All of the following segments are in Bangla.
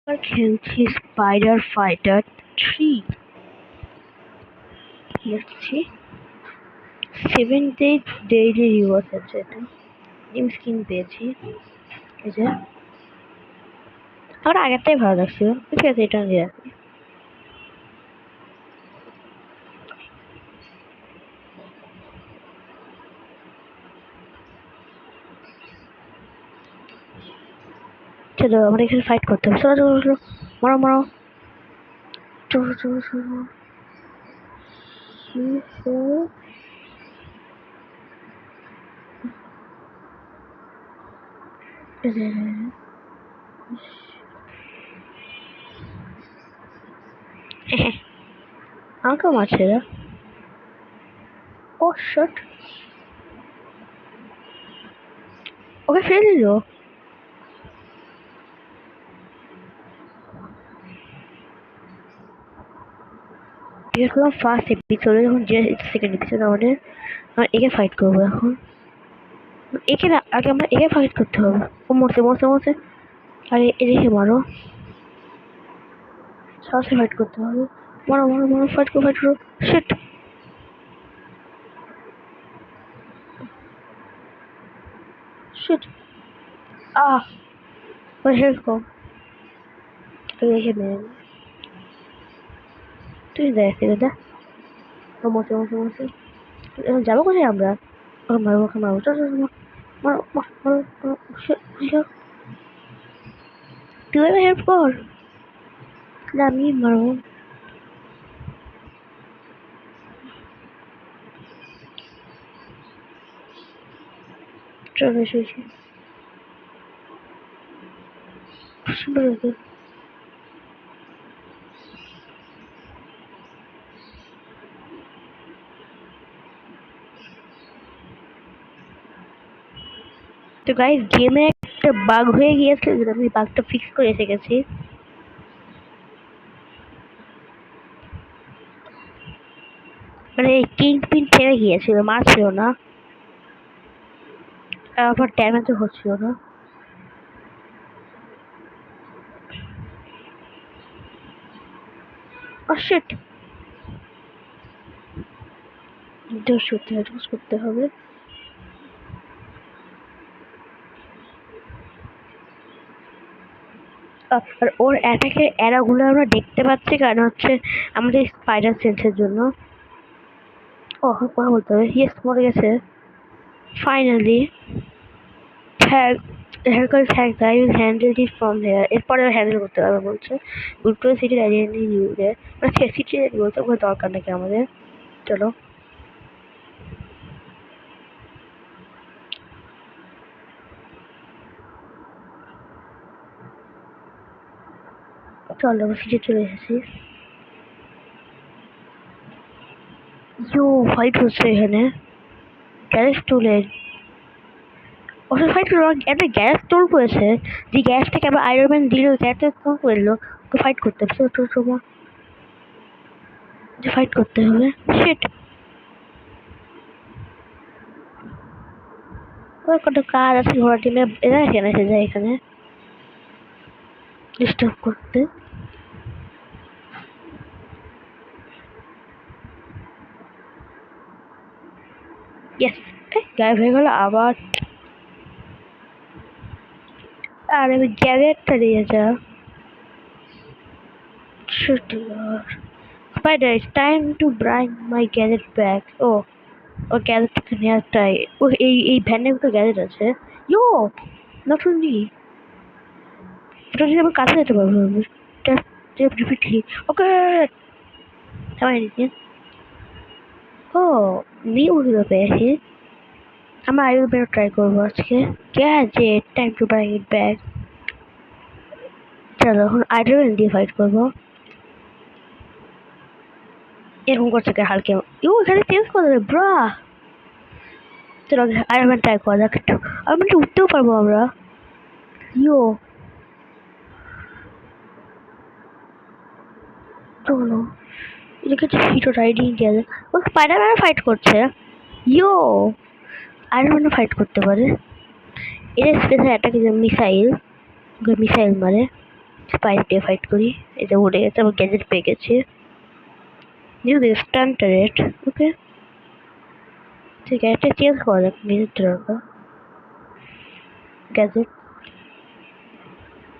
আর খেলছি স্পাইডার ফাইটার 3 দেখছি 7 days ডেইলি রিওয়ার্ড আছে। এটা নিউ স্কিন পেয়েছি। এই যে আমার আগেরটাই ভালো লাগছিল, ঠিক আছে এটা নিয়ে রাখি। চলো আমার এখানে ফাইট করতে হবে। চলো চলো চলো, মারো মারো, চলো চলো চলো। আমাকেও মারছে এরা। ও শট, ওকে ফেলে দিল। এরকম ফার্স্ট এপিসোডে যখন যে সেকেন্ড এপিসোড আমাদের একে ফাইট করবো এখন। একে না, আগে আমরা একে ফাইট করতে হবে। ও মরছে মরছে মরছে। আরে এদিকে মারো, সাহসে ফাইট করতে হবে। মারো মারো মারো, ফাইট করো ফাইট করো। শিট, শিট, আহ ওর হেল্প কম। তুই দেখে নে, তুই দেখ দাদা। ও মরছে মরছে মরছে। এখন যাবো কোথায় আমরা? ওকে মারবো ওকে মারবো, চল চল চল, মারো মারো মারো মারো। Shit, shit. তুই এবার হেল্প কর না, আমি মারবো। চল এসে এসে সুন্দর হয়েছে। তো গাইস গেমে একটা বাগ হয়ে গিয়েছিল, যেটা আমি বাগটা ফিক্স করে এসে গেছি। মানে কিং পিন থেমে গিয়েছিল, মারছিল না, আবার ড্যামেজও হচ্ছিল না। ও শিট, জোস করতে হবে জোস করতে হবে। আর ওর অ্যাটাকের এরাগুলো আমরা দেখতে পাচ্ছি, কারণ হচ্ছে আমাদের স্পাইডার সেন্সের জন্য। ও কথা বলতে হবে। ইয়েস, মরে গেছে finally. Thank, thank I will handle it from here. এরপরে হ্যান্ডেল করতে পারবে বলছে। উল্টো সিটির আইডেন্টি নিউজে মানে সিটি বলতে কোনো দরকার নাকি আমাদের। চলো চলো, আমরা সিটি চলে এসেছি। ইউ ফাইট হচ্ছে এখানে। গ্যাস টুলের ওসব ফাইট করলো, একটা গ্যাস স্টোর করেছে। যে গ্যাসটাকে আবার আয়রন ম্যান দিল, গ্যাসটা স্টোর করে দিল। তো ফাইট করতে হবে, তো তোমার যে ফাইট করতে হবে। শিট, ওর কত কাজ আছে ঘোড়া টিমে, এরা এখানে এসে যায় এখানে ডিস্টার্ব করতে। ইয়েস, গায়েব হয়ে গেল আবার। আর আমি গ্যাজেটটা নিয়ে যা। Shit, Spider, it's time to bring my gadget back. ও ও গ্যাজেটটাকে নেওয়ার টাই। ও এই ভ্যানের তো গ্যাজেট আছে। ইয়ো, নট অনলি এটা দিয়ে আমি কাছে যেতে পারবো। রিপিটলি ওকে সবাই নিচ্ছে। ও নিউ হিরো পেয়েছি। আমরা আইরন ম্যান ট্রাই করবো আজকে। Gadget time to bring it back. চলো এখন আইরন ম্যান দিয়ে ফাইট করবো। এরকম করছে কে হালকে। ইউ এখানে চেঞ্জ করে দেবে ব্রা। চলো আইরন ম্যান ট্রাই করা যাক একটু। আইরন ম্যানটা উঠতেও পারবো আমরা। ইয়ো চলো, এদিকে হিরো রাইডিং গেলে ও স্পাইডারম্যান ফাইট করছে। ইয়ো আয়রন ম্যান ফাইট করতে পারে। এর স্পেশাল অ্যাটাক মিসাইল, মিসাইল মারে। স্পাইডার দিয়ে ফাইট করি। এটা উড়ে গেছে, আমার গ্যাজেট পেয়ে গেছে। নিউ স্টান টারেট, ওকে। ঠিক আছে, এটা চেঞ্জ করা যাক, গ্যাজেট দরকার। গ্যাজেট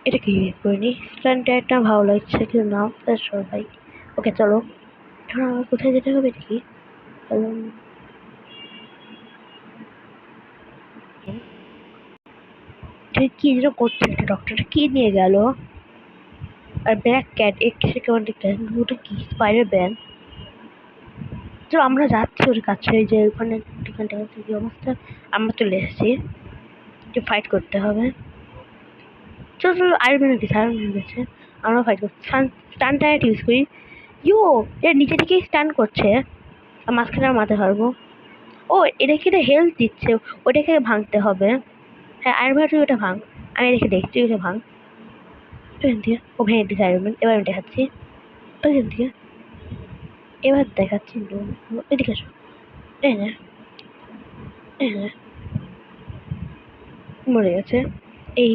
এটা কি করে নি? স্টান টারেটটা ভালো লাগছে কিন্তু নাম ভাই। ওকে চলো, এখন আমার কোথায় যেতে হবে দেখি। কি যেন করছে একটা ডক্টর, কি নিয়ে গেল? আর ব্ল্যাক ক্যাট এক সেকেন্ড ওটা কি স্পাইডার ব্যান? তো আমরা যাচ্ছি ওর কাছে, ওই যে ওখানে ঠিকানটা কি অবস্থা। আমরা চলে এসেছি, যে ফাইট করতে হবে। চলো চলো, আয়রন ম্যান গেছে, আয়রন ম্যান গেছে। আমরা ফাইট করছি, স্টান টায়ার ইউজ করি। ইউ, এর নিচে থেকেই স্টান করছে। আর মাঝখানে আর মারতে পারবো। ও, এটা কি এটা হেলথ দিচ্ছে, ওটাকে ভাঙতে হবে। হ্যাঁ আয়রন ম্যান, তুই ওটা ভাঙ। আমি রেখে দেখছি, ওটা ভাঙ। ওখান থেকে ও ভেঙে দিচ্ছে আয়রন ম্যান। এবার আমি দেখাচ্ছি ওইখান থেকে, এবার দেখাচ্ছি। এদিকে আসো। এই না, এই না, মরে গেছে। এই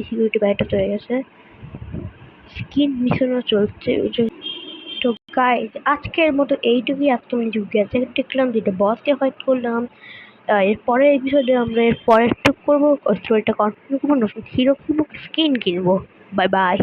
সিকিউরিটি ব্যাগটা চলে গেছে। স্কিন মিশনও চলছে ওই যে। তো গাইজ, আজকের মতো এইটুকুই। আজকে আমি যুগে আছে দেখলাম, যেটা বসকে ফাইট করলাম। এর পরের এপিসোডে আমরা এর পরের টুক করবো, স্টোরিটা কন্টিনিউ করবো, নতুন হিরো কিনবো, স্কিন কিনবো। Bye bye.